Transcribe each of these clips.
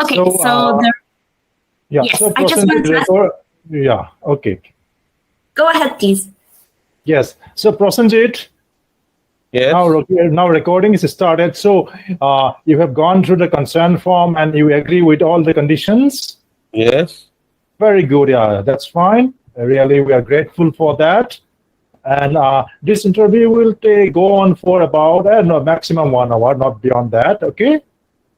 Okay, so yes, so I just want to ask. Okay. Go ahead, please. Yes. So Prosenjit, Yes. now recording is started. So you have gone through the consent form and you agree with all the conditions? Yes. Very good. Yeah, that's fine. Really, we are grateful for that. And this interview will go on for about maximum 1 hour, not beyond that. Okay.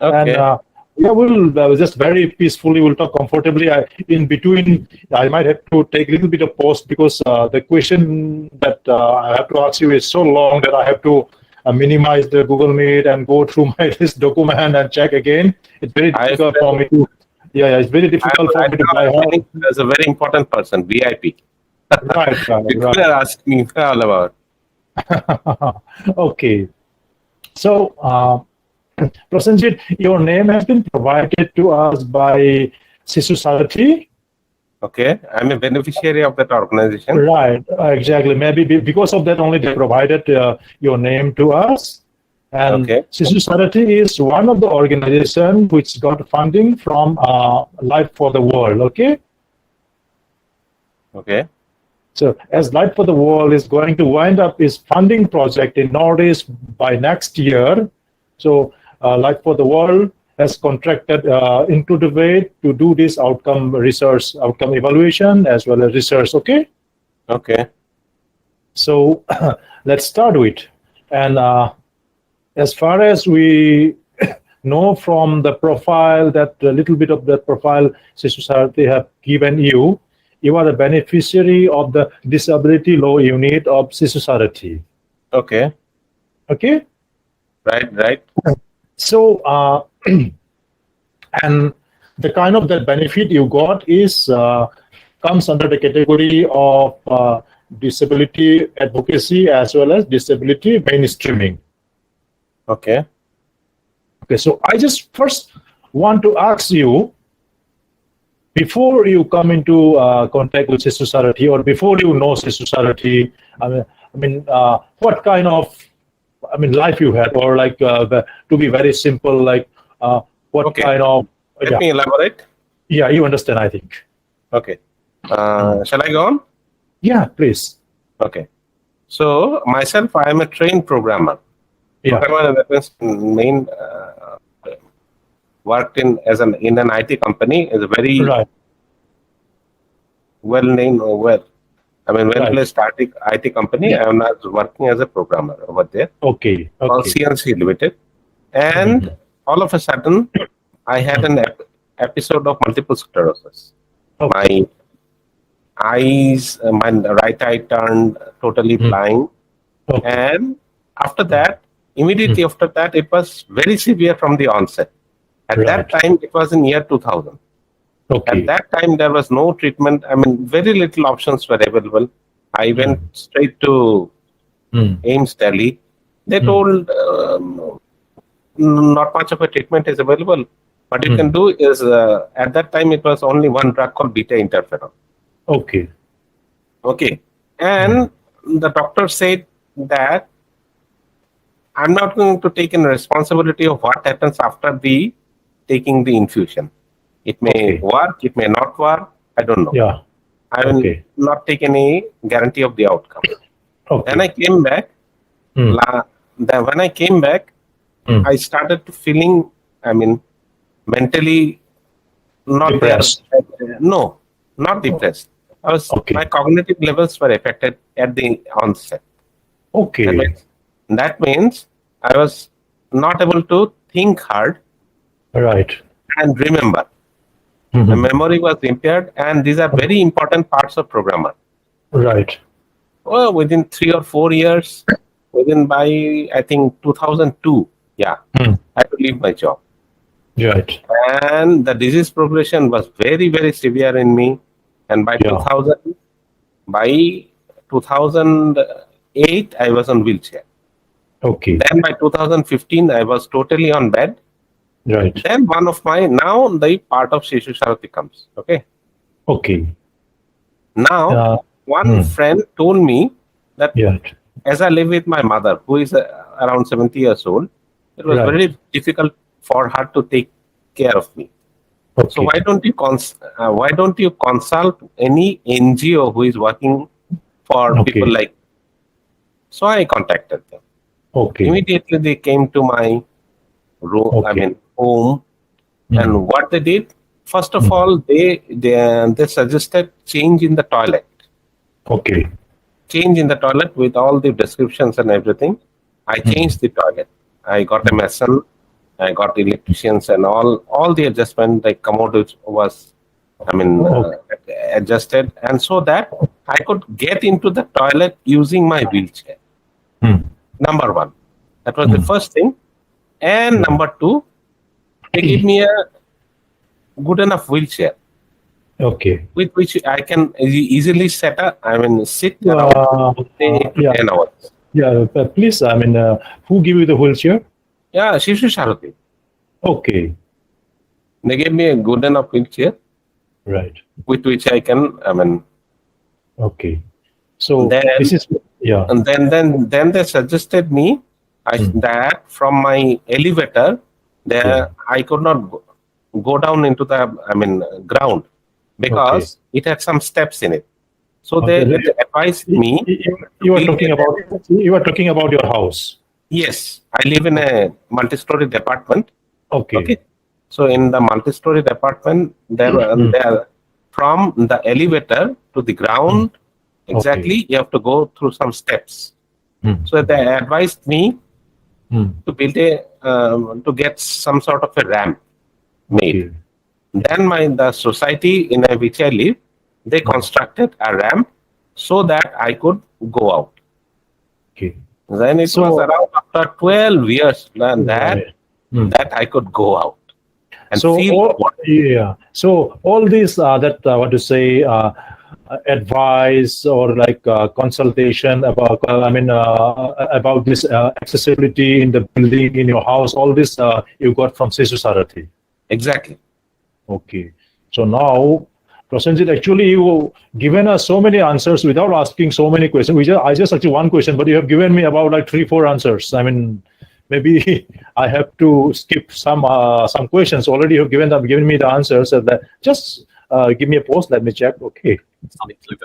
Okay. And we'll just very peacefully. We'll talk comfortably. In between, I might have to take a little bit of pause because the question that I have to ask you is so long that I have to minimize the Google Meet and go through my list document and check again. It's very difficult for me to. Yeah, it's very difficult for me to buy her. As a very important person, VIP. Right. You could ask me all about. Okay. So, Prosenjit, your name has been provided to us by Shishu Sarothi. Okay, I'm a beneficiary of that organization. Right, exactly. Maybe because of that only they provided your name to us. And Shishu Sarothi is one of the organizations which got funding from Life for the World. Okay. Okay. So as Light for the World is going to wind up its funding project in Northeast by next year, so Light for the World has contracted Includovate to do this outcome evaluation as well as research. Okay. Okay. So let's start with, and as far as we know from the profile, that a little bit of that profile Shishu Sarothi have given you. You are the beneficiary of the disability law unit of Shishu Sarothi. Okay. Okay. Right. So, and the kind of the benefit you got is comes under the category of disability advocacy as well as disability mainstreaming. Okay. Okay. So I just first want to ask you, before you come into contact with Shishu Sarothi or before you know Shishu Sarothi, I mean, what kind of, life you had, or like to be very simple, like what kind of? Let me elaborate. Yeah, you understand, I think. Okay. Shall I go on? Yeah, please. Okay. So myself, I am a trained programmer. Yeah. Programmer, that means main. Worked in an IT company, is a very well-named well-placed IT company. I was working as a programmer over there. Okay. Called CNC Limited, and all of a sudden, I had an episode of multiple sclerosis. My eyes, my right eye turned totally blind, and after that, immediately after that, it was very severe from the onset. At that time, it was in year 2000. At that time, there was no treatment. Very little options were available. I went straight to AIMS Delhi. They told not much of a treatment is available. What you can do is, at that time, it was only one drug called beta interferon. Okay. And the doctor said that I'm not going to take in responsibility of what happens after taking the infusion. It may work, it may not work. I don't know. Yeah. I will not take any guarantee of the outcome. Then I came back. When I came back, I started to feeling, mentally not depressed. No, not depressed. My cognitive levels were affected at the onset. That means I was not able to think hard. Right. And remember, the memory was impaired, and these are very important parts of programmer. Right. Well, within 3 or 4 years, by I think 2002, I had to leave my job. Right. And the disease progression was very, very severe in me. And by 2008, I was on wheelchair. Then by 2015, I was totally on bed. Right. Then one of now the part of Shishu Sarothi comes. Now, one friend told me that as I live with my mother, who is around 70 years old, It was Right. very difficult for her to take care of me. Okay. So why don't you consult any NGO who is working for Okay. people like? So I contacted them. Okay. Immediately they came to my room. Okay. Home, and what they did. First of all, they suggested change in the toilet. Okay. Change in the toilet with all the descriptions and everything. I changed the toilet. I got a mason. I got electricians and all the adjustment, like commode was, adjusted, and so that I could get into the toilet using my wheelchair. Number one, that was the first thing, and number two, they gave me a good enough wheelchair. Okay. With which I can easily sit around 8 to 10 hours. Yeah. Please, who give you the wheelchair? Yeah, Shishu Sarothi. Okay. They gave me a good enough wheelchair. Right. With which I can, Okay. So then, this is and then they suggested me that from my elevator there I could not go down into the ground because it had some steps in it. So they advised me. You are talking about your house. Yes, I live in a multi-story apartment. Okay. So in the multi-story apartment, there from the elevator to the ground, exactly, you have to go through some steps. So they advised me to build to get some sort of a ramp made. Then the society in which I live, they constructed a ramp so that I could go out. Okay. Then it was around after 12 years that I could go out. And So feel So all these advice or like consultation about this accessibility in the building in your house, all this you got from Shishu Sarothi. Exactly. Okay. So now, Prasenjit, actually you given us so many answers without asking so many questions. I just asked you one question, but you have given me about like 3-4 answers. Maybe I have to skip some questions. Already you have given me the answers. Just give me a pause. Let me check. Okay. Some include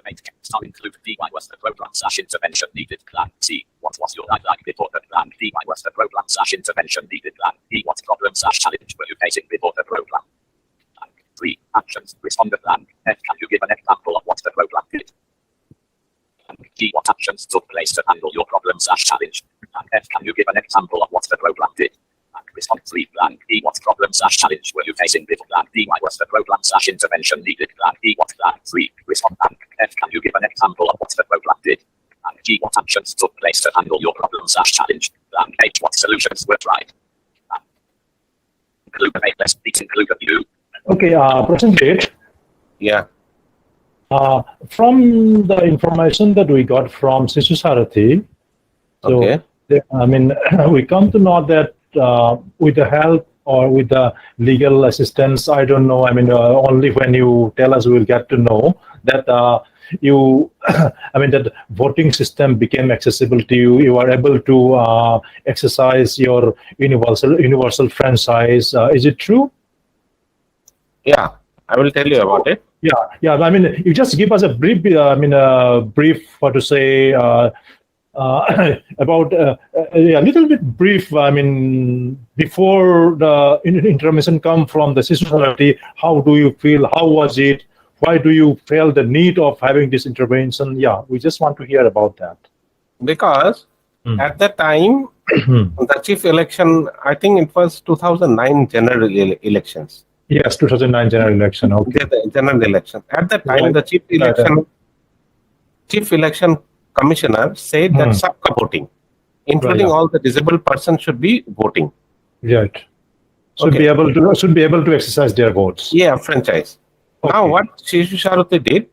DY was the program / intervention needed plan. C. What was your life like before the plan? DY was the program / intervention needed plan. D. What problem / challenge were you facing before the program? 3. Actions. Respond the plan. F. Can you give an example of what the program did? G. What actions took place to handle your problem / challenge? And F. Can you give an example of what the program did? And respond 3. Plan. E. What problem / challenge were you facing before plan? D. Why was the program / intervention needed? Plan. E. What plan? 3. Respond. And F. Can you give an example of what the program did? And G. What actions took place to handle your problem / challenge? Plan. H. What solutions were tried? Includovate. Let's include you. Okay, Prasenjit. Yeah. From the information that we got from Shishu Sarothi, we come to know that with the help or with the legal assistance, I don't know, only when you tell us, we will get to know that that voting system became accessible to you. You are able to exercise your universal franchise. Is it true? Yeah, I will tell you about it. Yeah. You just give us a brief, brief, what to say, about a little bit brief. Before the intermission come from the Shishu Sarothi, how do you feel? How was it? Why do you feel the need of having this intervention? Yeah, we just want to hear about that. Because at that time, the chief election, I think it was 2009 general elections. Yes, 2009 general election. Okay. The general election. At that time, the chief election commissioner said that sabka voting, including all the disabled persons, should be voting. Right. Should be able to exercise their votes. Yeah, franchise. Okay. Now, what Shishu Sarothi did,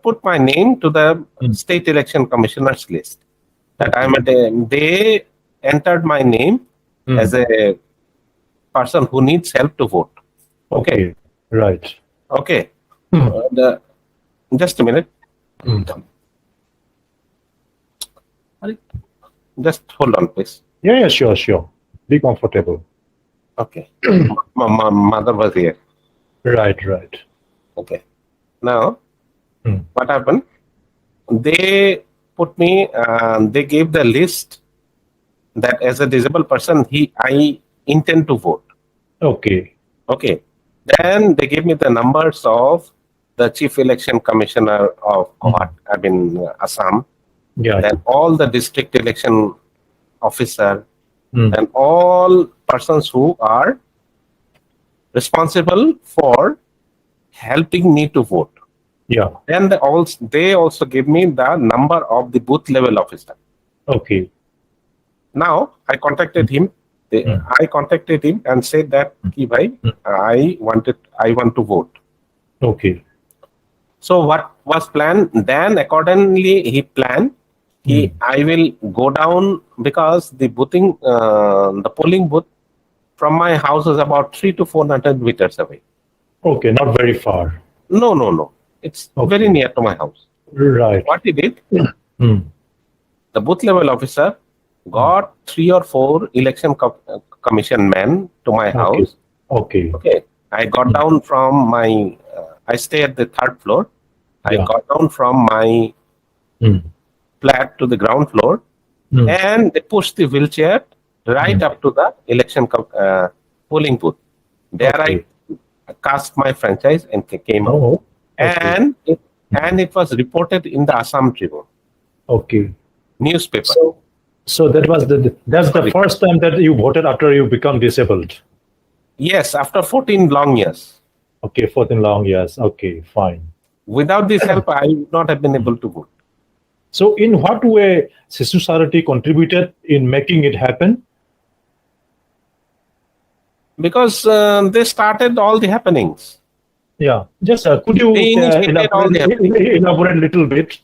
put my name to the state election commissioner's list. That they entered my name as a person who needs help to vote. Okay. Right. Okay. Just a minute. Just hold on, please. Yeah, sure. Be comfortable. Okay. My mother was here. Right. Okay. Now, Hmm. what happened? They put me. They gave the list that as a disabled person, I intend to vote. Okay. Okay. Then they gave me the numbers of the Chief Election Commissioner of Assam. Yeah. Then all the district election officer Hmm. and all persons who are responsible for helping me to vote. Yeah. Then they also give me the number of the booth level officer. Okay. Now I contacted him. I contacted him and said that, "Ki bhai, I want to vote." Okay. So what was planned? Then accordingly he planned. I will go down because the polling booth from my house is about 300 to 400 meters away. Okay. Not very far. No. It's very near to my house. Right. What he did, Hmm. the booth level officer got 3 or 4 election commission men to my house. Okay. Okay. I got down from my, I stay at the 3rd floor. I Yeah. got down from my flat to the ground floor and they pushed the wheelchair right up to the election polling booth. There I cast my franchise and came out. Oh. And it was reported in the Assam Tribune Okay. newspaper. So that's the first time that you voted after you become disabled. Yes, after 14 long years. Okay, 14 long years. Okay, fine. Without this help, I would not have been able to vote. So in what way Shishu Sarothi contributed in making it happen? Because they started all the happenings. Yeah, just could you They initiated all the elaborate a little bit?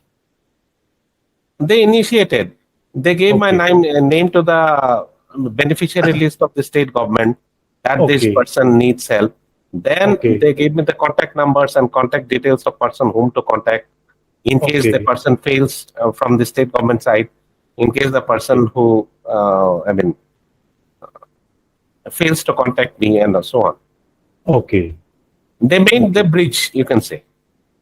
They initiated. They gave my name to the beneficiary list of the state government that this person needs help. Then they gave me the contact numbers and contact details of person whom to contact in case the person fails from the state government side, in case the person who fails to contact me and so on. Okay. They made the bridge, you can say.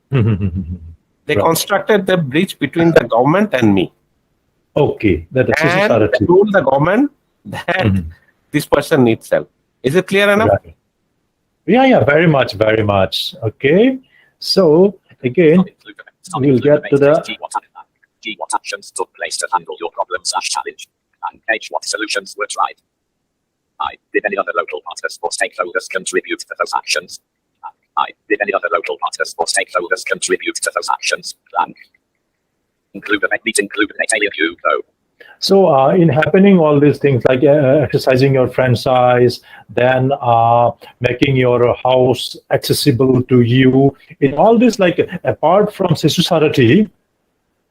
They constructed the bridge between the government and me. Okay. That is Shishu And Sarothi. they told the government that this person needs help. Is it clear enough? Right. Yeah, very much. Okay. So again, we'll get to the G, what actions took place to handle your problem/challenge? And H, what solutions were tried? I, did any other local partners or stakeholders contribute to those actions? I, did any other local partners or stakeholders contribute to those actions? Blank. Includovate alien you though. So in happening all these things like exercising your franchise, then making your house accessible to you, in all this, like apart from Shishu Sarothi,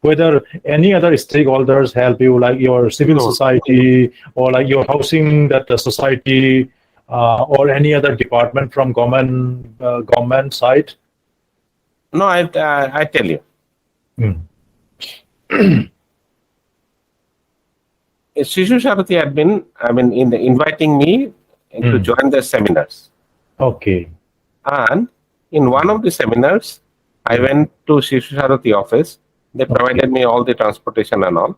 whether any other stakeholders help you, like your civil society or like your housing that the society or any other department from government side? No, I tell you. Shishu Sarothi had been, inviting me to join the seminars. Okay. And in one of the seminars, I went to Shishu Sarothi office. They provided me all the transportation and all.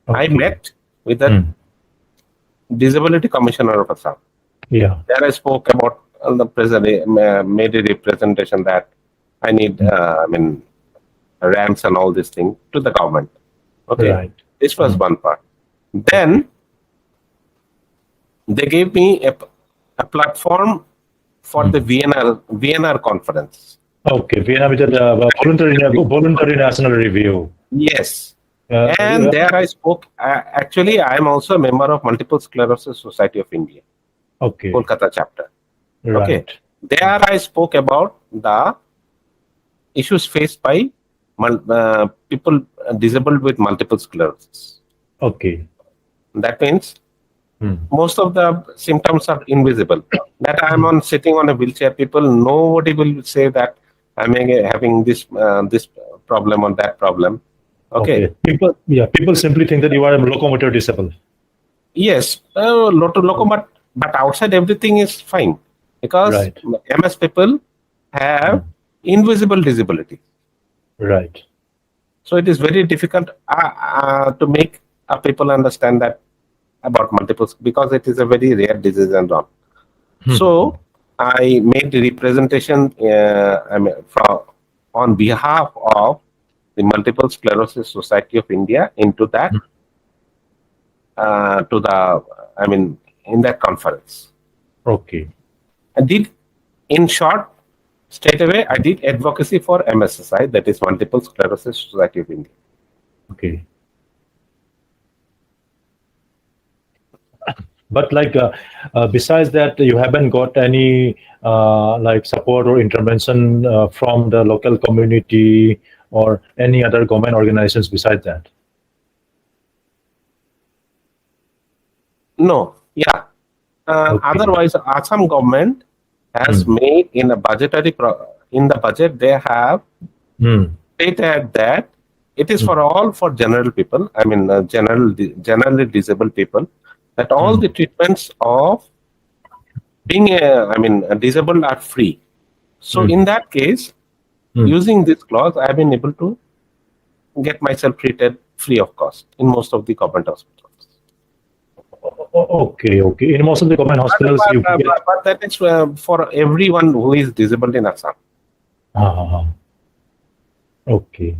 I met with the Disability Commissioner of Assam. Yeah. There I spoke about the president, made a representation that I need, ramps and all this thing to the government. Okay. Right. This was one part. Then they gave me a platform for the VNR conference. Okay, Vienna, which is the voluntary national review. Yes. And there I spoke. Actually, I am also a member of Multiple Sclerosis Society of India. Okay. Kolkata chapter. Right. Okay. There I spoke about the issues faced by people disabled with multiple sclerosis. Okay. That means most of the symptoms are invisible. That I am sitting on a wheelchair. Nobody will say that I'm having this problem or that problem. Okay. People simply think that you are a locomotor disabled. Yes, loco, but outside everything is fine because Right. MS people have invisible disability. Right. So it is very difficult to make people understand that about multiple because it is a very rare disease and all. So I made the representation on behalf of the Multiple Sclerosis Society of India into that in that conference. Okay. I did, in short, straight away, I did advocacy for MSSI, that is Multiple Sclerosis Society of India. Okay. But besides that, you haven't got any support or intervention from the local community or any other government organizations besides that? No, yeah. Okay. Otherwise, Assam government has made in the budget they have stated that it is for all for general people. I mean, generally disabled people. That all the treatments of being disabled are free. So in that case, using this clause, I have been able to get myself treated free of cost in most of the government hospitals. Okay. In most of the government hospitals, you get... but that is for everyone who is disabled in Assam. Okay.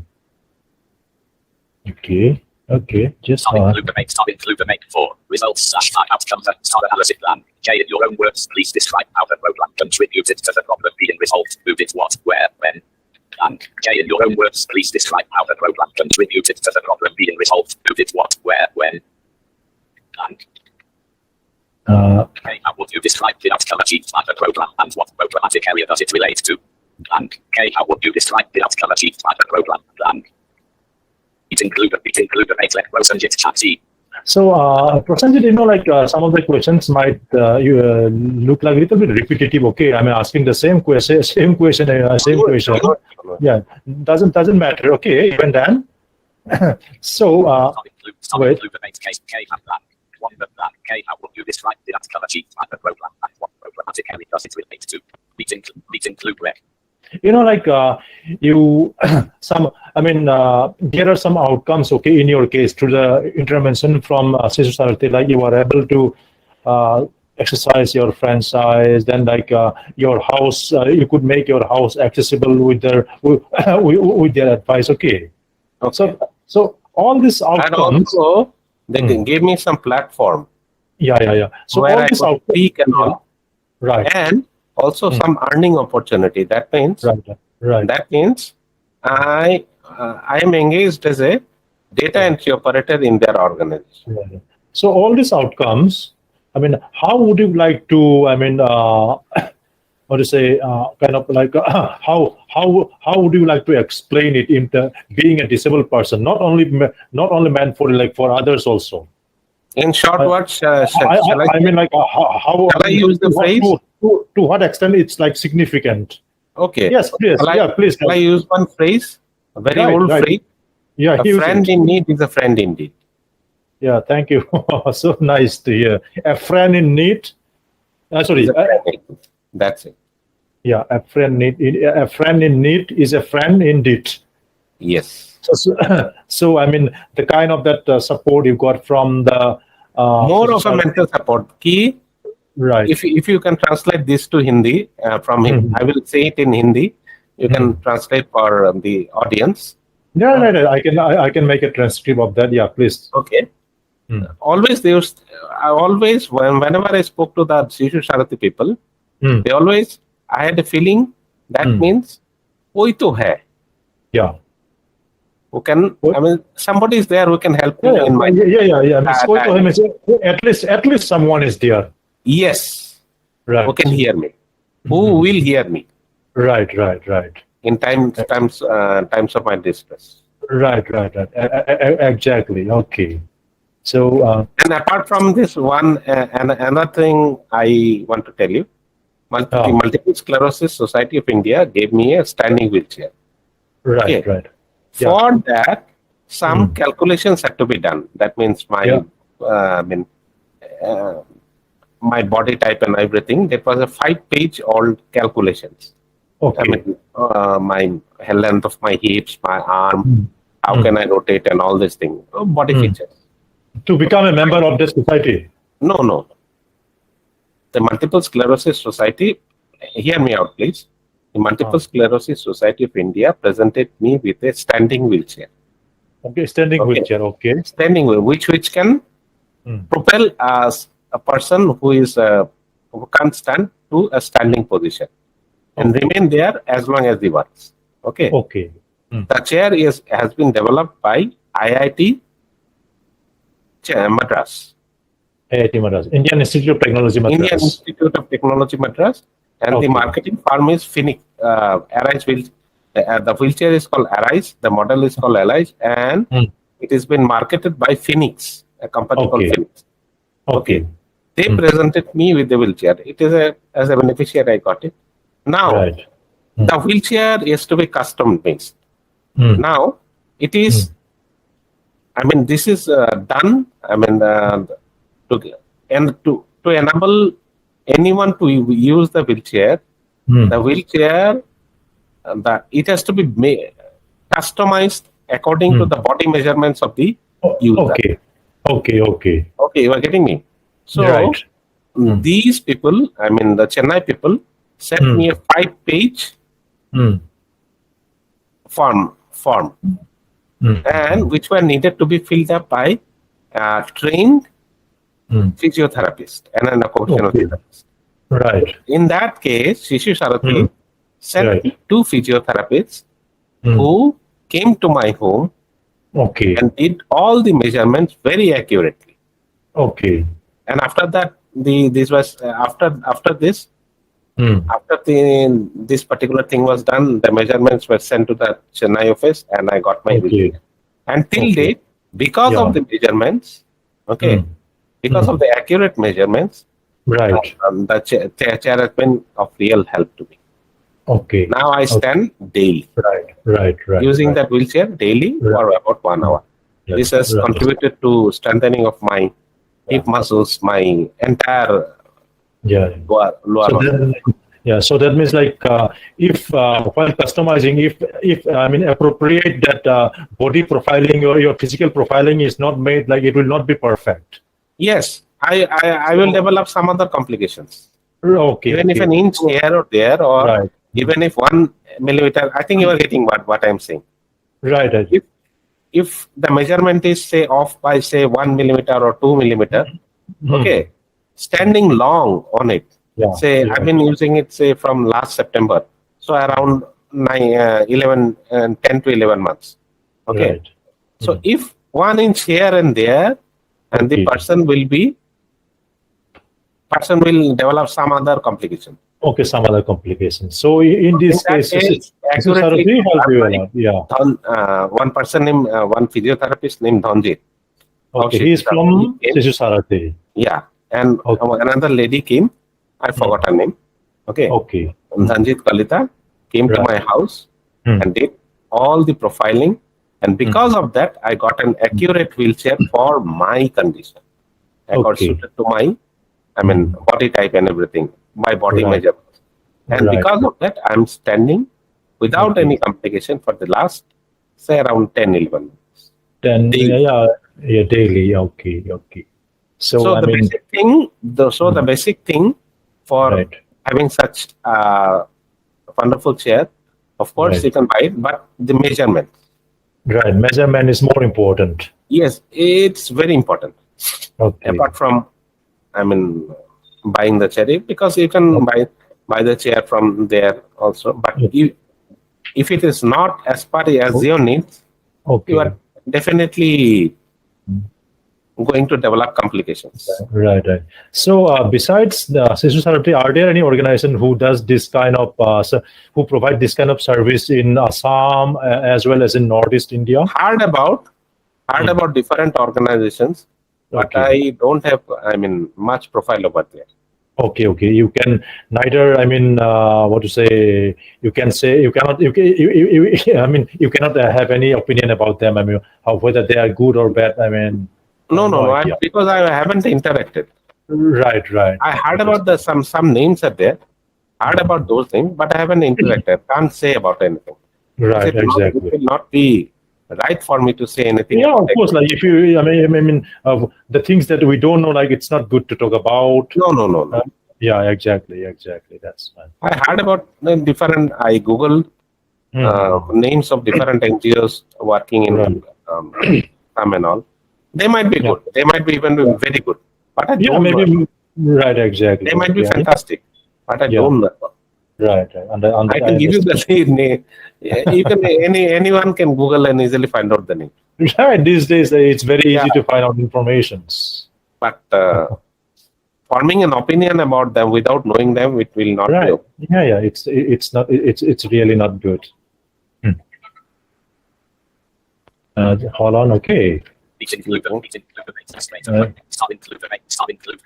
Just Includovate 4. Results / outcomes / analysis plan. J, in your own words, please describe how the program contributed to the problem being resolved. Who did what, where, when. And J, in your own words, please describe how the program contributed to the problem being resolved. Who did what, where, when. And K, how would you describe the outcome achieved by the program and what programmatic area does it relate to? And K, how would you describe the outcome achieved by the program? And it Includovate let Prosenjit chat. So, Prosenjit, some of the questions might look like a little bit repetitive. Okay, I mean, asking the same question. Yeah, doesn't matter. Okay, even then. So, wait. K, how would you describe the outcome achieved by the program and what programmatic area does it relate to? It include where. There are some outcomes, okay, in your case through the intervention from Shishu Sarothi, like you are able to exercise your franchise, then your house, you could make your house accessible with their advice, okay. So all these outcomes. And also, they gave me some platform. Yeah. So where all I this could speak and all. Right. And also some earning opportunity. That means That means I am engaged as a data entry operator in their organization. Right. So all these outcomes, I mean, how would you like to? I mean, how to say? How would you like to explain it into being a disabled person? Not only meant for others also. In short words, shall I use the phrase? To what extent it's significant? Okay. Yes, please. Please. Shall I use one phrase? A very old phrase. Yeah. A friend in need is a friend indeed. Yeah, thank you. So nice to hear. A friend in need. That's it. Yeah, a friend in need is a friend indeed. Yes. So I mean, the kind of that support you got from the more of a mental support. Key. Right. If you can translate this to Hindi from him, I will say it in Hindi. You can translate for the audience. Yeah, right. I can make a transcript of that. Yeah, please. Okay. Always whenever I spoke to the Shishu Sarothi people, I had a feeling that means koi to hai. Yeah. Who can? I mean, somebody is there who can help me. At least someone is there. Yes. Right. Who can hear me? Who will hear me? Right. In times of my distress. Right. Exactly. Okay. So. And apart from this one, another thing I want to tell you, Multiple Sclerosis Society of India gave me a standing wheelchair. Right. Okay. Right. For that, some calculations had to be done. That means my my body type and everything. That was a 5-page old calculations. Okay. I mean, my length of my hips, my arm, how can I rotate, and all these things, body features. To become a member of the society. No. The Multiple Sclerosis Society, hear me out, please. The Multiple Sclerosis Society of India presented me with a standing wheelchair. Okay, standing wheelchair. Okay. Standing wheel, which can propel as a person who can't stand to a standing position and remain there as long as he works. Okay. Okay. The chair has been developed by IIT Madras. IIT Madras, Indian Institute of Technology Madras. Indian Institute of Technology Madras, and the marketing firm is Phoenix. Arise the wheelchair is called Arise. The model is called Arise, and it has been marketed by Phoenix, a company called Phoenix. Okay. They presented me with the wheelchair. It is as a beneficiary I got it. Now the wheelchair is to be custom based. Now it is. I mean, this is done. I mean, to enable anyone to use the wheelchair, it has to be customized according to the body measurements of the user. Okay, you are getting me. So these people, I mean the Chennai people, sent me a 5-page form. And which were needed to be filled up by trained physiotherapist and an occupational therapist. Right. In that case, Shishu Sarothi sent 2 physiotherapists who came to my home and did all the measurements very accurately. Okay. And after that, this particular thing was done, the measurements were sent to the Chennai office, and I got my wheelchair. And till date, because of the measurements, because of the accurate measurements, the chair has been of real help to me. Okay. Now I stand daily. Right. Using that wheelchair daily for about 1 hour. This has contributed to strengthening of my hip muscles, my entire lower so that means like if while customizing, if I mean appropriate that body profiling or your physical profiling is not made, like it will not be perfect. Yes, I will develop some other complications. Okay. Even if an inch here or there, or even if 1 millimeter, I think you are getting what I'm saying. Right. If the measurement is say off by say 1 millimeter or 2 millimeter, okay, standing long on it. I've been using it say from last September, so around 10 to 11 months. Okay, so if 1 inch here and there, and the person will develop some other complication. Okay, some other complications. So in this case, accurately, one person named one physiotherapist named Dhanjit. Okay, he is from Shishu Sarothi. Yeah, and another lady came. I forgot her name. Okay. Dhanjit Kalita came to my house and did all the profiling, and because of that, I got an accurate wheelchair for my condition. I got suited to my, body type and everything, my body measurements. And because of that, I'm standing without any complication for the last, say, around 10, 11 months. Daily. Okay. So the basic thing for having such a wonderful chair, of course, you can buy it, but the measurement. Right, measurement is more important. Yes, it's very important. Okay. Apart from, buying the chair, because you can buy the chair from there also. But if it is not as per as your needs, you are definitely going to develop complications. Right. So besides the Shishu Sarothi, are there any organization who does this kind of, who provide this kind of service in Assam as well as in Northeast India? Heard about different organizations, but I don't have, much profile over there. Okay. You can neither, you cannot have any opinion about them. Whether they are good or bad. No, because I haven't interacted. Right, right. I heard about some names are there. Heard about those things, but I haven't interacted. Can't say about anything. Right, exactly. It will not be right for me to say anything. Yeah, about of course. Like if you, the things that we don't know, like it's not good to talk about. No. Yeah, exactly. That's fine. I heard about different. I googled names of different NGOs working in some and all. They might be good. They might be even very good. But I don't know. Right, exactly. They might be fantastic. But I don't know. Right. I can give you the name. Even anyone can Google and easily find out the name. Right. These days, it's very easy to find out informations. But forming an opinion about them without knowing them, it will not right. be. Yeah. It's not. It's really not good. Hold on. Okay. Includovate.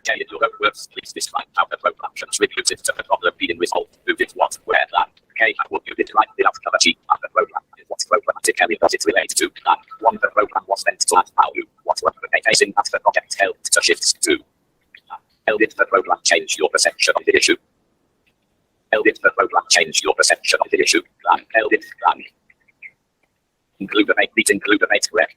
In your own words, please describe how the program contributed to the problem being resolved. Who did what, where, and okay, how would you define the outcome achieved at the program? What programmatically does it relate to? And one, the program was meant to add value. What were the facing that the project helped to shift to? How did the program change your perception of the issue? How did the program change your perception of the issue? And how did Includovate correct?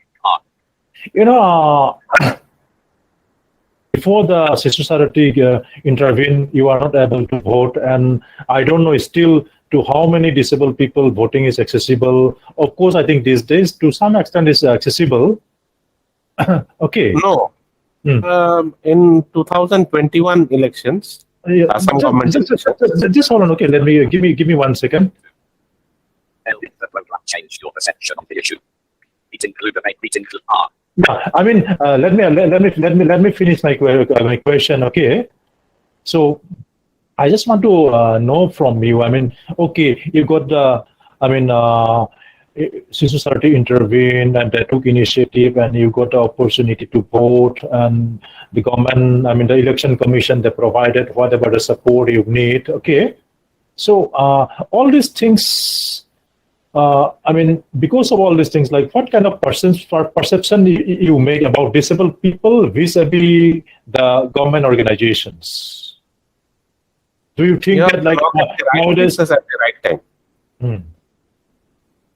Before the Shishu Sarothi intervened, you are not able to vote, and I don't know still to how many disabled people voting is accessible. Of course, I think these days, to some extent, is accessible. Okay. No. In 2021 elections, some government just hold on. Okay, give me 1 second. How did the program change your perception of the issue? Yeah, I mean, let me finish my question. Okay, so I just want to know from you. I mean, okay, you got the. Shishu Sarothi intervened and they took initiative, and you got the opportunity to vote. And the government, the election commission, they provided whatever the support you need. Okay, so all these things. Because of all these things, like what kind of perception you make about disabled people vis-a-vis the government organizations? Do you think that like nowadays at the right time?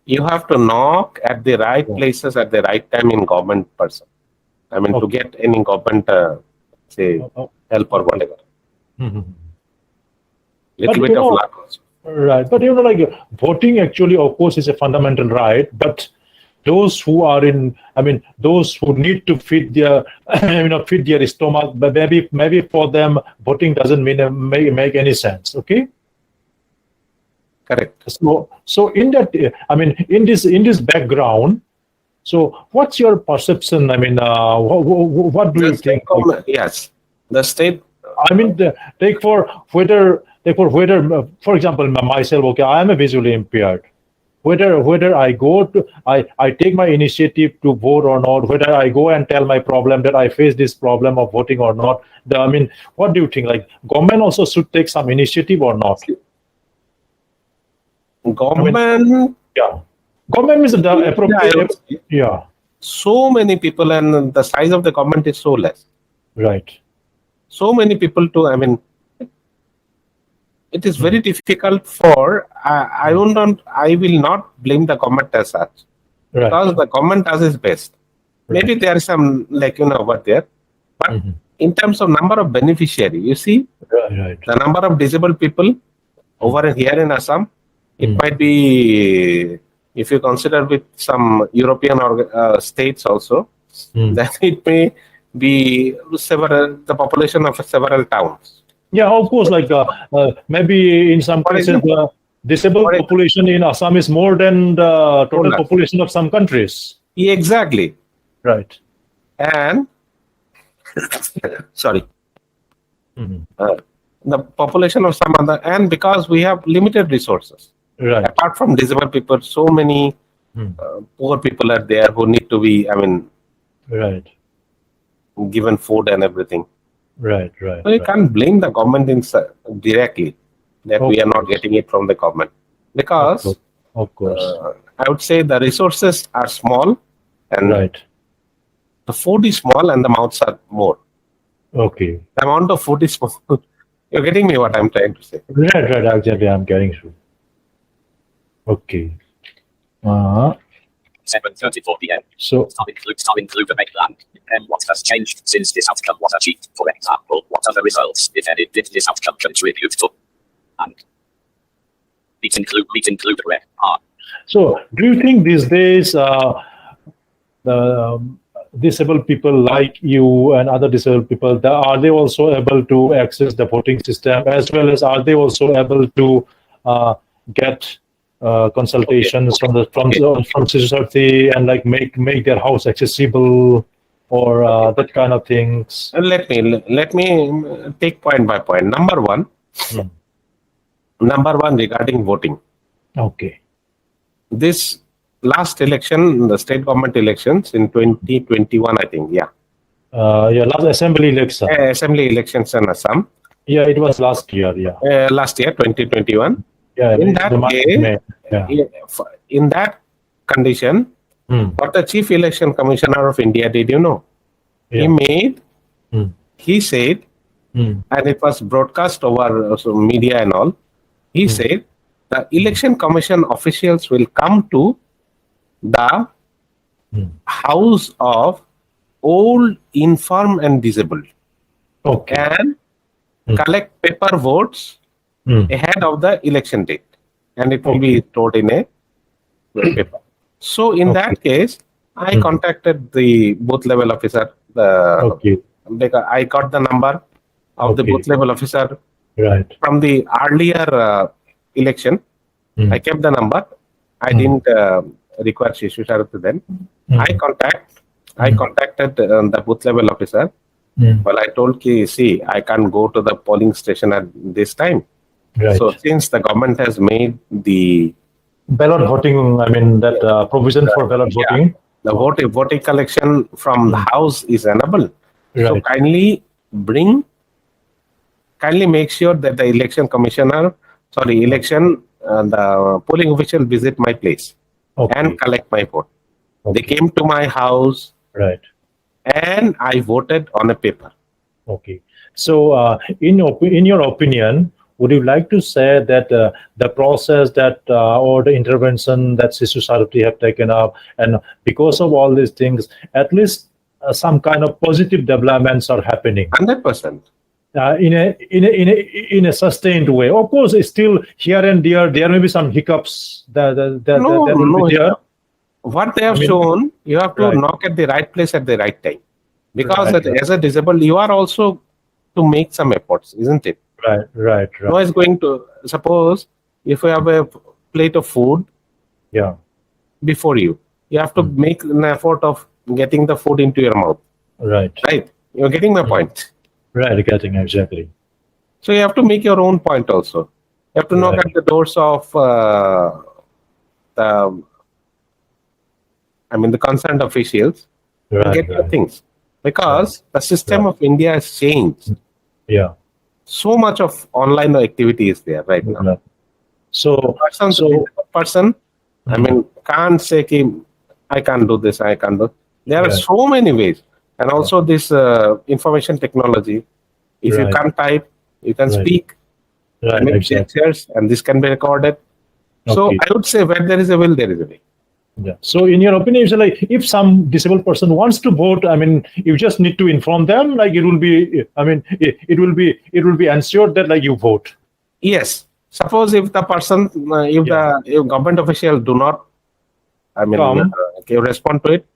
You have to knock at the right places at the right time in government person. To get any government, help or whatever. Little bit of luck also. Right, but voting actually, of course, is a fundamental right. But those who are those who need to feed their, feed their stomach, but maybe for them, voting doesn't make any sense. Okay. Correct. So in that, in this background, so what's your perception? What do you think? Yes, the state. Take for whether, for example, myself. Okay, I am a visually impaired. Whether I go to, I take my initiative to vote or not. Whether I go and tell my problem that I face this problem of voting or not. What do you think? Like government also should take some initiative or not? Government. Government is the appropriate. Yeah. So many people, and the size of the government is so less. Right. So many people to. It is very difficult for. I will not blame the government as such, because the government does its best. Maybe there is some over there, but in terms of number of beneficiary, you see, the number of disabled people over here in Assam, it might be, if you consider with some European states also, then it may be the population of several towns. Yeah, of course. Maybe in some cases, the disabled population in Assam is more than the total population of some countries. Exactly. Right. And sorry, the population of some other, and because we have limited resources. Right. Apart from disabled people, so many poor people are there who need to be, right, given food and everything. Right. So you can't blame the government directly that we are not getting it from the government, because of course, I would say the resources are small, and right, the food is small and the mouths are more. Okay. The amount of food is small. You're getting me what I'm trying to say. Right. Actually, I'm getting through. Okay. 7:34 p.m. So, Stop Includovate plan. And what has changed since this outcome was achieved? For example, what are the results, if any, did this outcome contribute to? And meet include red R. so do you think these days the disabled people like you and other disabled people, are they also able to access the voting system, as well as are they also able to get consultations from Shishu Sarothi and like make their house accessible or that kind of things? And let me take point by point. Number one regarding voting. Okay. This last election, the state government elections in 2021, I think, Last assembly election. assembly elections in Assam. Yeah, it was last year. Yeah. Last year, 2021. Yeah. In that case, yeah. in that condition, what the Chief Election Commissioner of India did, you know, Yeah. he said, and it was broadcast over media and all, he said, the election commission officials will come to the house of old, infirm and disabled Okay. and collect paper votes ahead of the election date, and it will be stored in a paper. So in that case, I contacted the booth level officer. Because I got the number of the booth level officer Right. from the earlier election. I kept the number. I didn't require Shishu Sarothi then. I contacted the booth level officer. Well, I told Ki, see, I can't go to the polling station at this time. Right. So since the government has made the Ballot voting, I mean that provision for ballot voting. the voting collection from the house is enabled. So Right. kindly make sure that the election commissioner, the polling official visit my place and collect my vote. They came to my house, Right. and I voted on a paper. Okay. So, in your opinion, would you like to say that the process that or the intervention that Shishu Sarothi have taken up, and because of all these things, at least some kind of positive developments are happening 100%. in a sustained way? Of course, it's still here and there may be some hiccups that will be there. What they have shown, you have to knock at the right place at the right time. Because as a disabled, you are also to make some efforts, isn't it? Right. No is going to, suppose if you have a plate of food before you have to make an effort of getting the food into your mouth. Right. You're getting my point. Right, getting exactly. So you have to make your own point also. You have to knock at the doors of the concerned officials to get your things. Because the system of India has changed. Yeah. So much of online activity is there right now. So person, can't say I can't do this, I can't do. There are so many ways. And also this information technology. If you can't type, you can speak, make gestures, and this can be recorded. So I would say where there is a will, there is a way. Yeah. So in your opinion, so like if some disabled person wants to vote, you just need to inform them, like it will be ensured that like you vote. Yes. Suppose if the person, if government official do not, respond to it,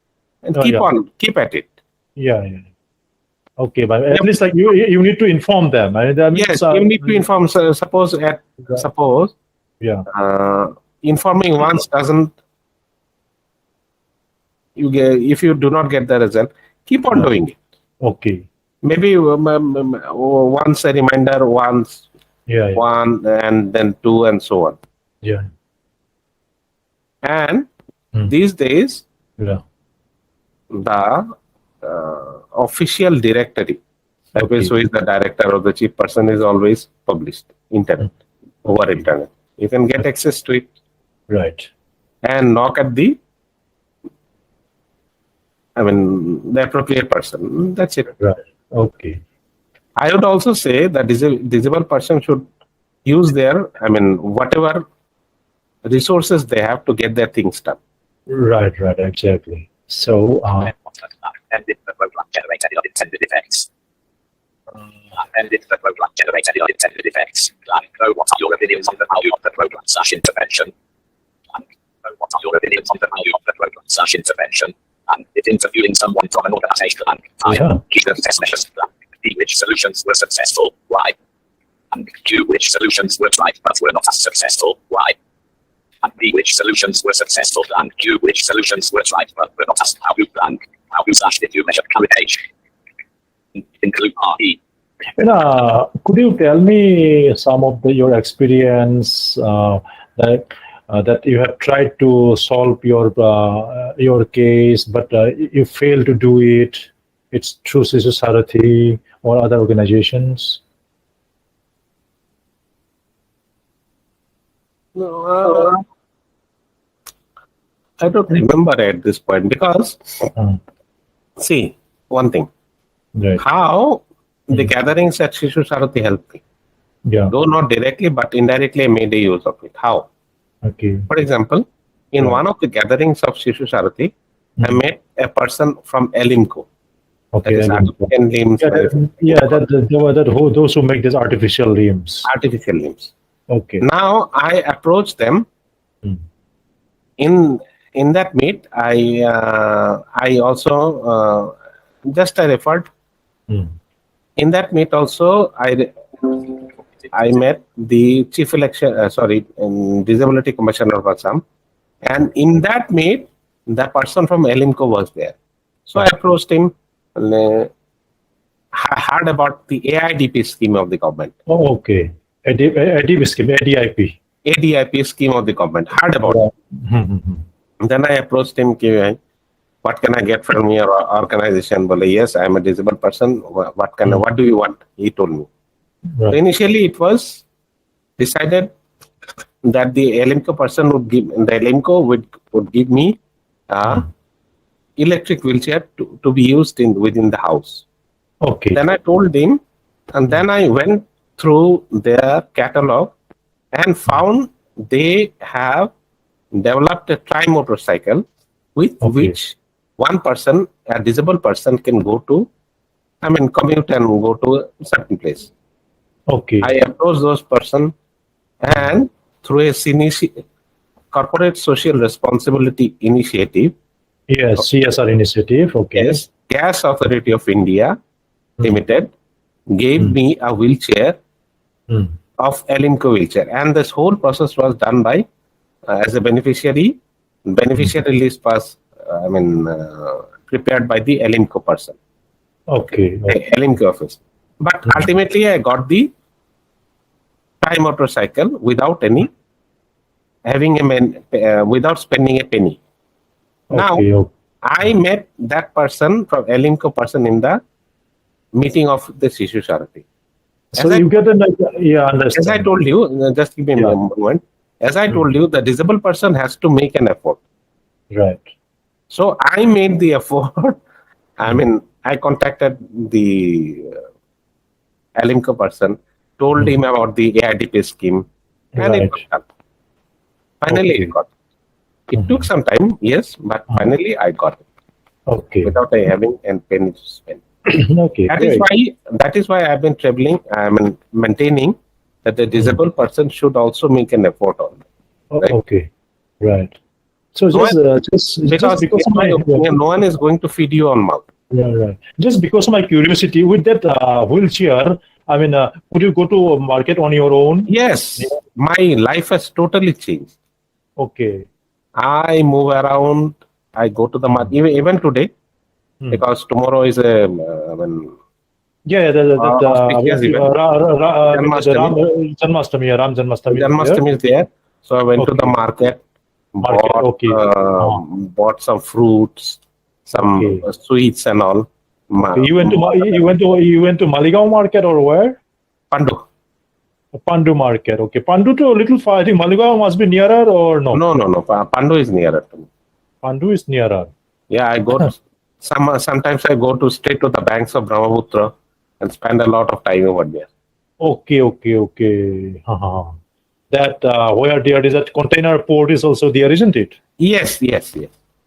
and keep at it. Yeah. Okay, but at least like you need to inform them. Yes, you need to inform. So suppose informing once doesn't. If you do not get the result, keep on doing it. Okay. Maybe once a reminder, once one, and then two, and so on. Yeah. And these days, the official directory, who is the director or the chief person, is always published over internet. You can get access to it. Right. And knock at the appropriate person. That's it. Right. Okay. I would also say that disabled person should use their, whatever resources they have to get their things done. Right, exactly. So, Ended the program. Generate any unintended effects. Ended the program. Generate any unintended effects. Know what are your opinions on the value of the program / intervention? Know what are your opinions on the value of the program / intervention? And if interviewing someone from an organization, give them test measures. B, which solutions were successful? Why? And Q, which solutions were tried but were not as successful? Why? And B, which solutions were successful? And Q, which solutions were tried but were not as how you / did you measure current age? Include RE. could you tell me some of your experience that you have tried to solve your case, but you failed to do it? It's through Shishu Sarothi or other organizations. No, I don't remember at this point because, see, one thing, Right. how the gatherings at Shishu Sarothi helped me. Yeah. Though not directly, but indirectly I made a use of it. How? Okay. For example, in one of the gatherings of Shishu Sarothi, I met a person from Elimco. Okay. That is artificial limbs. Those who make these artificial limbs. Artificial limbs. Okay. Now I approached them. In that meet, I also I referred. In that meet also, I met the chief disability commissioner of Assam, and in that meet, the person from Elimco was there. So I approached him. Heard about the AIDP scheme of the government. Oh, okay. ADIP scheme, ADIP. ADIP scheme of the government. Heard about it. Then I approached him. What can I get from your organization? Well, yes, I am a disabled person. What do you want? He told me. Right. So initially, it was decided that the Elimco person would give me electric wheelchair to be used within the house. Okay. Then I told him, and then I went through their catalog and found they have developed a tri-motorcycle with which one person, a disabled person, can go to, commute and go to a certain place. Okay. I approached those person, and through a corporate social responsibility initiative. Yes, CSR initiative. Okay. Yes, Gas Authority of India Limited gave me a wheelchair of Elimco wheelchair, and this whole process was done by as a beneficiary. Beneficiary list was prepared by the Elimco person. Okay. The Elimco office. But ultimately, I got the motorcycle without without spending a penny. Now, I met that person from Elimco person in the meeting of the Shishu Sarothi. So you get an idea, understand. As I told you, just give me a moment. As I told you, the disabled person has to make an effort. Right. So I made the effort. I contacted the Elimco person, told him about the AIDP scheme, and it got done. Finally, it got. It took some time, yes, but finally I got it. Okay. Without having a penny to spend. Okay. That is why I've been maintaining that the disabled person should also make an effort on it. Right? Okay. Right. So just because in my opinion, no one is going to feed you on mouth. Yeah, right. Just because of my curiosity, with that wheelchair, could you go to a market on your own? Yes, my life has totally changed. Okay. I move around. I go to the market even today, because tomorrow is a Janmashtami is there. So I went to the market, bought some fruits, some sweets and all. You went to Maligaon market or where? Pandu market. Okay. Pandu to a little far. I think Maligaon must be nearer or no? No. Pandu is nearer to me. Pandu is nearer. Yeah, I go sometimes I go straight to the banks of Brahmaputra and spend a lot of time over there. Okay. That where there is that container port is also there, isn't it? Yes.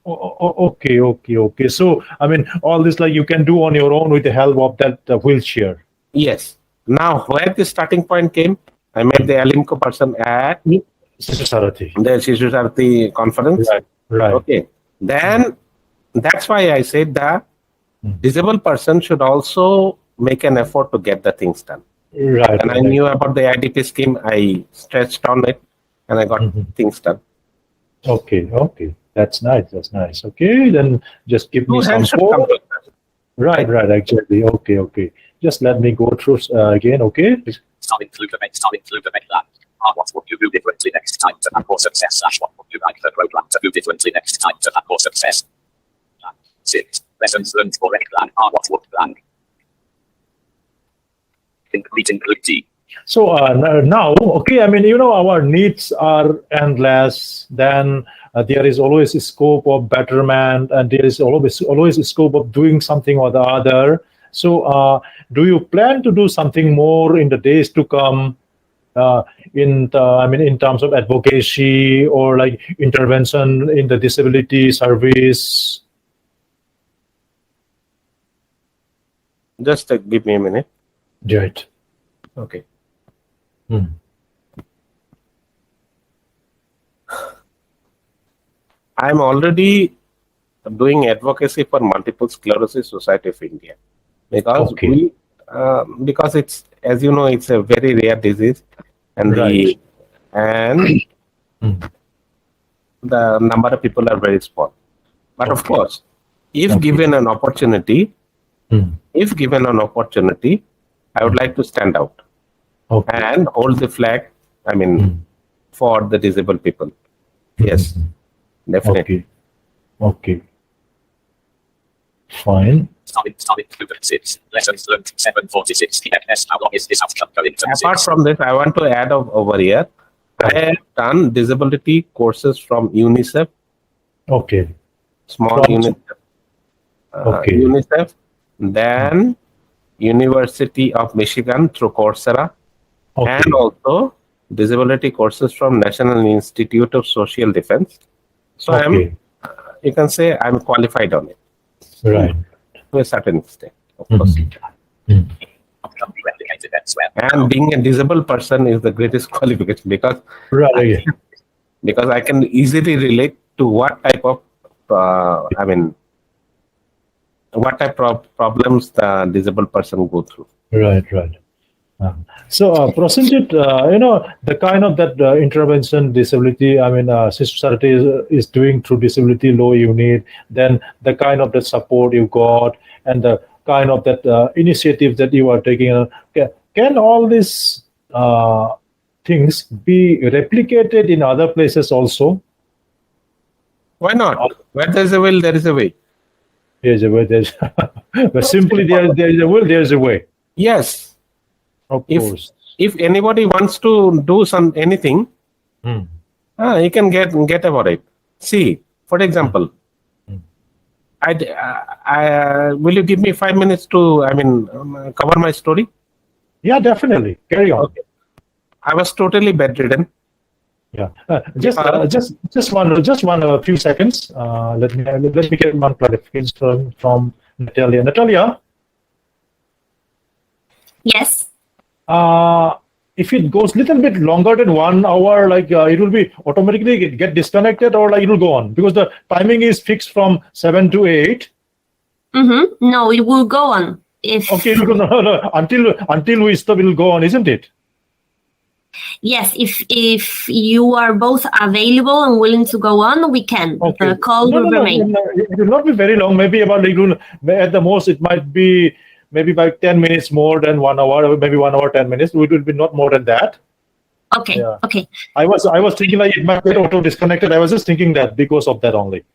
Okay. So, I mean, all this like you can do on your own with the help of that wheelchair. Yes. Now, where the starting point came, I met the Alimco person at Shishu Sarothi. the Shishu Sarothi conference. Right. Okay. Then that's why I said that disabled person should also make an effort to get the things done. Right. And I knew about the IDP scheme. I stretched on it, and I got things done. Okay. That's nice. Okay, then just give me Two some hands should come code. together. Right. Exactly. Okay. Just let me go through again. Okay. Start Includovate plan. What would you do differently next time to have more success? What would you like the program to do differently next time to have more success? 6. Lessons learned for rec plan. What would plan? Include T. So now, okay, I mean, our needs are endless. Then there is always a scope of betterment, and there is always a scope of doing something or the other. So, do you plan to do something more in the days to come? In terms of advocacy or like intervention in the disability service? Just give me a minute. Right. Okay. I'm already doing advocacy for Multiple Sclerosis Society of India because because it's, as you know, it's a very rare disease, and Right. the number of people are very small. But of course, if given an opportunity, I would like to stand out and hold the flag. I mean, for the disabled people. Yes, definitely. Okay. Fine. Start Includovate 6. Lessons learned 746 PFS. How long is this outcome going to Apart from this, I want to add over here. I have done disability courses from UNICEF. Okay. Small From- UNICEF. UNICEF. Then University of Michigan through Coursera. Okay. And also disability courses from National Institute of Social Defense. So you can say I'm qualified on it. Right. To a certain extent, of course. Outcome be replicated elsewhere. And being a disabled person is the greatest qualification because I can easily relate to what type of problems the disabled person go through. Right. So, Prasenjit, the kind of that intervention disability, Shishu Sarothi is doing through disability law unit, then the kind of the support you got, and the kind of that initiative that you are taking. Can all these things be replicated in other places also? Why not? Where there's a will, there is a way. There's a way. But simply there is a will, there is a way. Yes. Of course. If anybody wants to do anything, he can get about it. See, for example, will you give me 5 minutes to cover my story? Yeah, definitely. Carry on. Okay. I was totally bedridden. Yeah. Just one few seconds. Let me get one clarification from Natalia. Natalia. Yes. If it goes little bit longer than 1 hour, it will be automatically get disconnected, or it will go on because the timing is fixed from 7 to 8. No, it will go on. Okay, no. Until we stop, it will go on, isn't it? Yes, if you are both available and willing to go on, we can. Okay. The call will remain. No, it will not be very long. Maybe about at the most it might be maybe by 10 minutes more than 1 hour, or maybe 1 hour 10 minutes. It will be not more than that. Okay. Yeah. Okay. I was thinking it might get auto disconnected. I was just thinking that because of that only.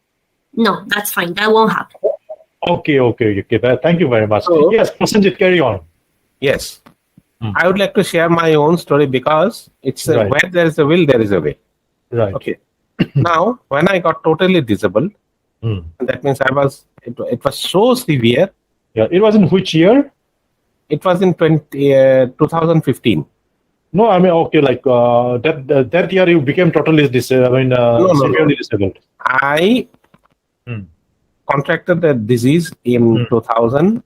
No, that's fine. That won't happen. Okay. Thank you very much. So- Yes, Prasenjit, carry on. Yes. I would like to share my own story because it's Right. where there is a will, there is a way. Right. Okay. Now, when I got totally disabled, Hmm. that means it was so severe. Yeah. It was in which year? It was in 2015. No, I mean, okay, like that year you became totally severely disabled. I Hmm. contracted the disease in 2000.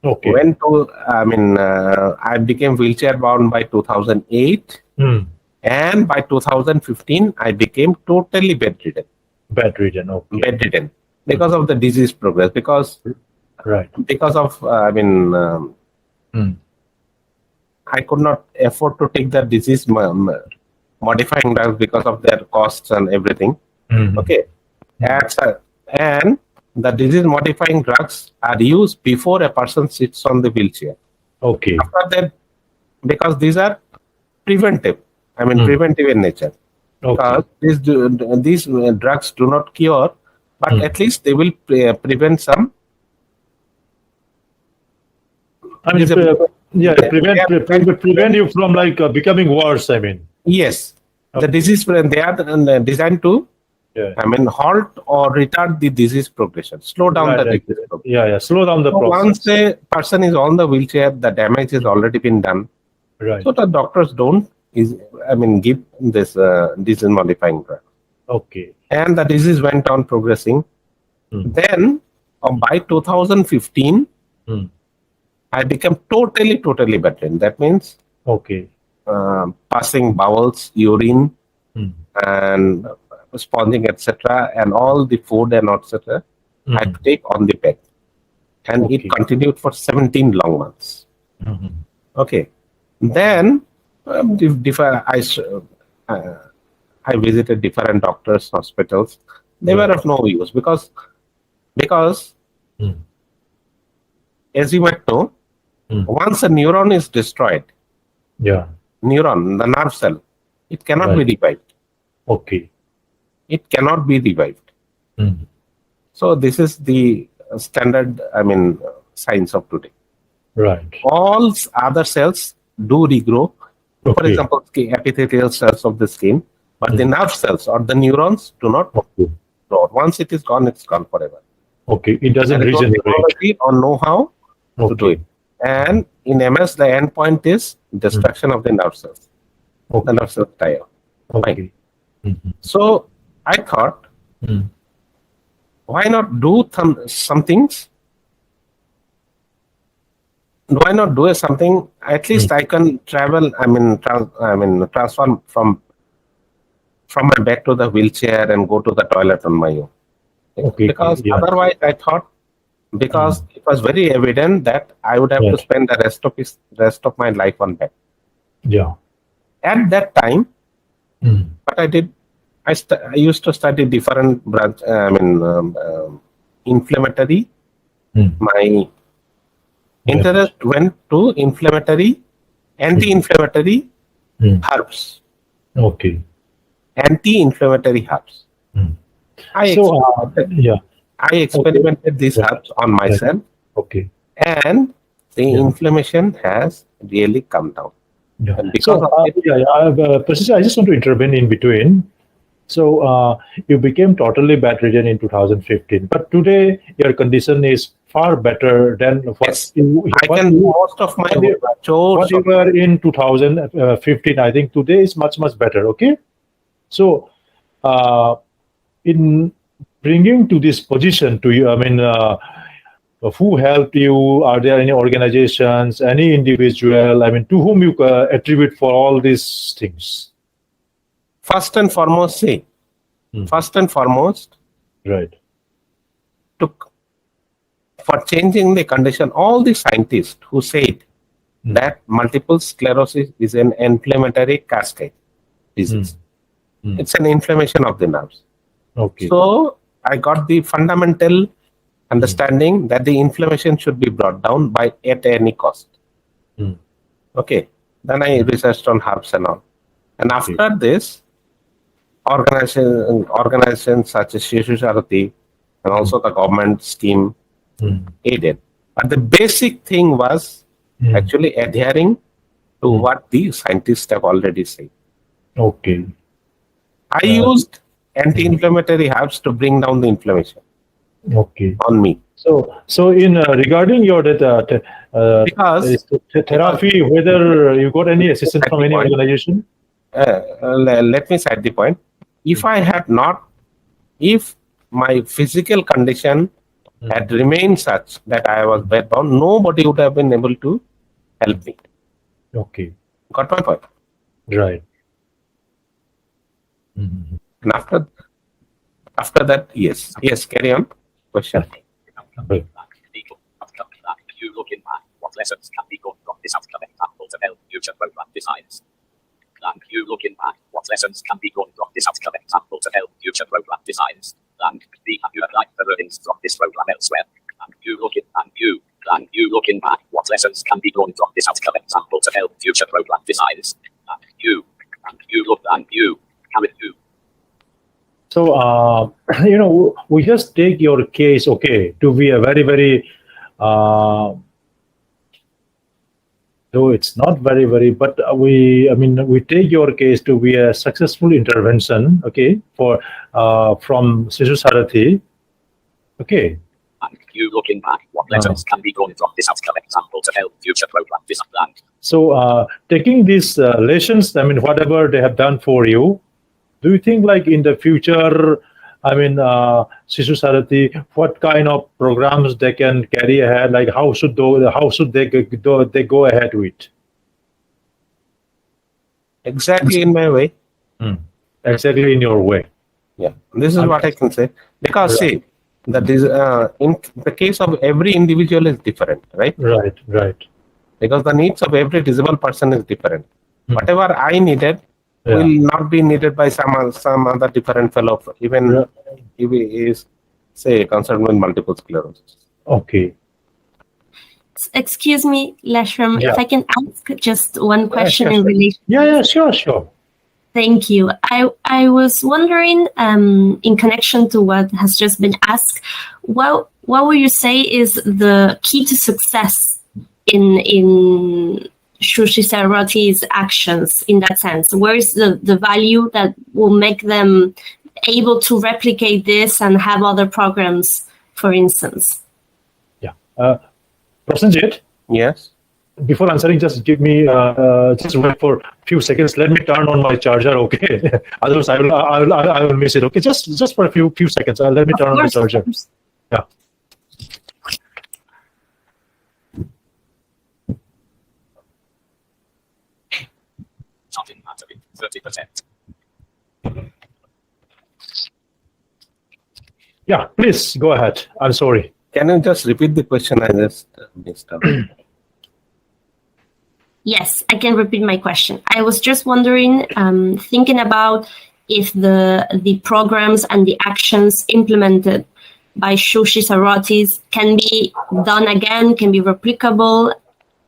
Okay. I became wheelchair bound by 2008, Hmm. and by 2015 I became totally bedridden. Bedridden. Okay. Bedridden because of the disease progress. Because of Hmm. I could not afford to take the disease modifying drugs because of their costs and everything. Mhm. Okay, and the disease modifying drugs are used before a person sits on the wheelchair. Okay. After that, because these are preventive, preventive in nature. Okay. Because these drugs do not cure, but at least they will prevent some. I mean, prevent you from becoming worse. I mean. Yes, Okay. the disease they are designed to halt or retard the disease progression, slow down the disease progression. Slow down the process. Once a person is on the wheelchair, the damage has already been done. Right. So the doctors don't give this disease modifying drug. Okay. And the disease went on progressing. Then by 2015, I became totally bedridden. That means passing bowels, urine, and sponging, etc., and all the food and etc. I had to take on the bed, and it continued for 17 long months. Okay, then I visited different doctors, hospitals. They were of no use because as you might know, once a neuron is destroyed, neuron, the nerve cell, it cannot be revived. Okay. It cannot be revived. So this is the standard, science of today. Right. All other cells do regrow. For example, epithelial cells of the skin, but the nerve cells or the neurons do not grow. Once it is gone, it's gone forever. Okay, it doesn't regenerate. Or know-how to do it. And in MS, the end point is destruction of the nerve cells. The nerve cells die out. Okay. So I thought, why not do some things? Why not do something? At least I can travel. Transform from my bed to the wheelchair and go to the toilet on my own. Because otherwise, I thought, because it was very evident that I would have to spend the rest of my life on bed. Yeah. At that time, what I did, I used to study different branch. Inflammatory. My interest went to inflammatory, anti-inflammatory herbs. Okay. Anti-inflammatory herbs. I experimented these herbs on myself. Okay. And the inflammation has really come down. Yeah. And because Prasad, I just want to intervene in between. So you became totally bedridden in 2015, but today your condition is far better than what I can do most of my chores. What you were in 2015. I think today is much better. Okay. So in bringing to this position to you, who helped you? Are there any organizations, any individual? To whom you attribute for all these things? First and foremost, right, for changing the condition, all the scientists who said that multiple sclerosis is an inflammatory cascade disease. It's an inflammation of the nerves. Okay. So I got the fundamental understanding that the inflammation should be brought down at any cost. Okay. Then I researched on herbs and all. And after this, organizations such as Shishu Sarothi and also the government scheme aided. But the basic thing was actually adhering to what the scientists have already said. Okay. I used anti-inflammatory herbs to bring down the inflammation on me. So in regarding your Because therapy, whether you got any assistance from any organization? let me cite the point. If my physical condition had remained such that I was bedbound, nobody would have been able to help me. Okay. Got my point? Right. And after that, yes, carry on. Question. You looking back, what lessons can be got from this outcome example to help future program designs? And you looking back, what lessons can be got from this outcome example to help future program designs? And B, have you applied the learnings from this program elsewhere? And you looking back, what lessons can be drawn from this outcome example to help future program designs? And you Karen, you. So, we just take your case, okay, to be a very, very, though it's not very, very, but we take your case to be a successful intervention, okay, from Shishu Sarothi, okay. And you looking back, what lessons can be drawn from this outcome example to help future program design? So, taking these lessons, whatever they have done for you, do you think, like in the future, Shishu Sarothi, what kind of programs they can carry ahead? Like how should they go ahead with? Exactly in my way. Exactly in your way. Yeah, this is what I can say. Because see, that is in the case of every individual is different, right? Right. Because the needs of every disabled person is different. Whatever I needed will not be needed by some other different fellow, even if he is, say, concerned with multiple sclerosis. Okay. Excuse me, Leshram, if I can ask just one question in relation. Yeah, sure. Thank you. I was wondering, in connection to what has just been asked, what would you say is the key to success in Shishu Sarothi's actions in that sense? Where is the value that will make them able to replicate this and have other programs, for instance? Yeah. Prasenjit? Yes. Before answering, just give me just wait for a few seconds. Let me turn on my charger, okay? Otherwise, I will miss it. Okay, just for a few seconds. Let me turn on the charger. Yeah. Something matter with 30%. Yeah, please go ahead. I'm sorry. Can you just repeat the question? I just missed out. Yes, I can repeat my question. I was just wondering, thinking about if the programs and the actions implemented by Shishu Sarothi can be done again, can be replicable.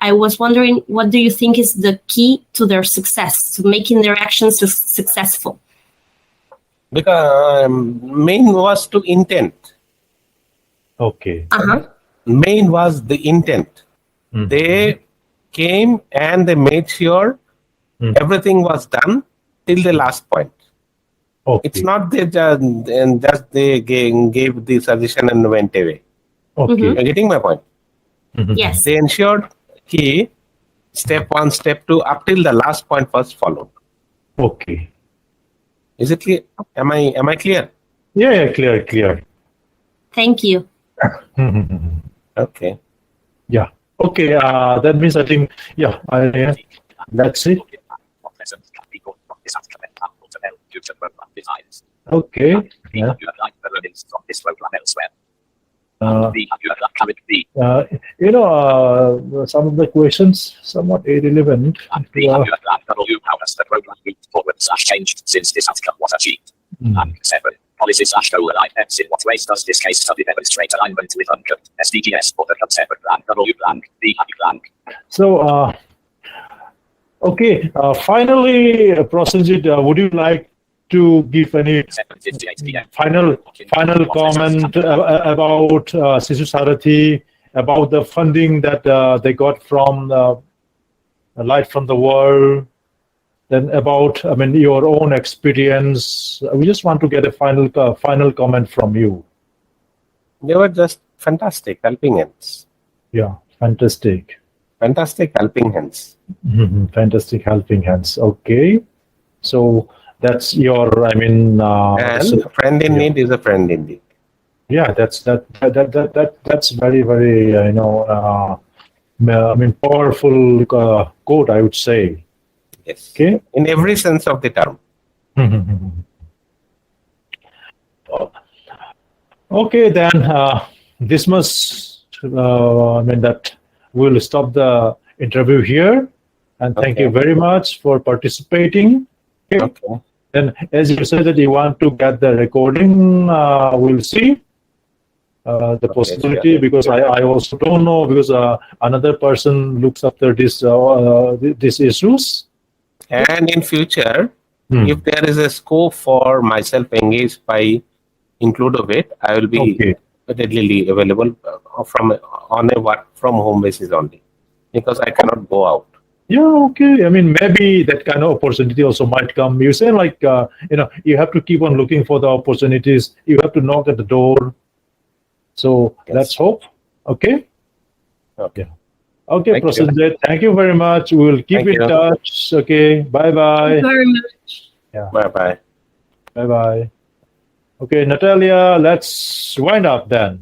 I was wondering, what do you think is the key to their success, to making their actions successful? Because main was to intent. Okay. Main was the intent. They came and they made sure everything was done till the last point. Okay. It's not they just they gave the suggestion and went away. Okay. You're getting my point? Yes. They ensured step 1, step 2, up till the last point was followed. Okay. Is it clear? Am I clear? Yeah, clear. Thank you. Okay. Yeah. Okay. That means I think that's it. What lessons can be got from this outcome example to help future program designs? Okay. Have Yeah. you applied the learnings from this program elsewhere? Uh, Have you applied current B? Some of the questions somewhat irrelevant. And B, have you applied W? How has the program moved forward / changed since this outcome was achieved? And 7. Policy / goal alignments. In what ways does this case study demonstrate alignment with UNCLOS, SDGs, or the concept plan, W plan, B happy plan? So, okay. Finally, Prasenjit, would you like to give any 7:58 p.m. final comment about Shishu Sarothi, about the funding that they got from Light from the World, then about your own experience? We just want to get a final comment from you. They were just fantastic helping hands. Yeah, fantastic. Fantastic helping hands. Fantastic helping hands. Okay. So that's your, I mean, And a friend in need is a friend indeed. yeah, that's very, very, I mean, powerful quote, I would say. Yes. Okay. In every sense of the term. Okay, then this must, I mean, that we'll stop the interview here. And thank you very much for participating. Okay. And as you said that you want to get the recording, we'll see the possibility, because I also don't know, because another person looks after these issues. And in future, if there is a scope for myself engaged by Includovate, I will be readily available on a work from home basis only, because I cannot go out. Yeah, okay. I mean, maybe that kind of opportunity also might come. You say like, you have to keep on looking for the opportunities. You have to knock at the door. So let's hope. Okay. Okay. Okay, Prasenjit. Thank you very much. We will keep in touch. Okay. Bye-bye. Thank you very much. Yeah. Bye-bye. Bye-bye. Okay, Natalia, let's wind up then.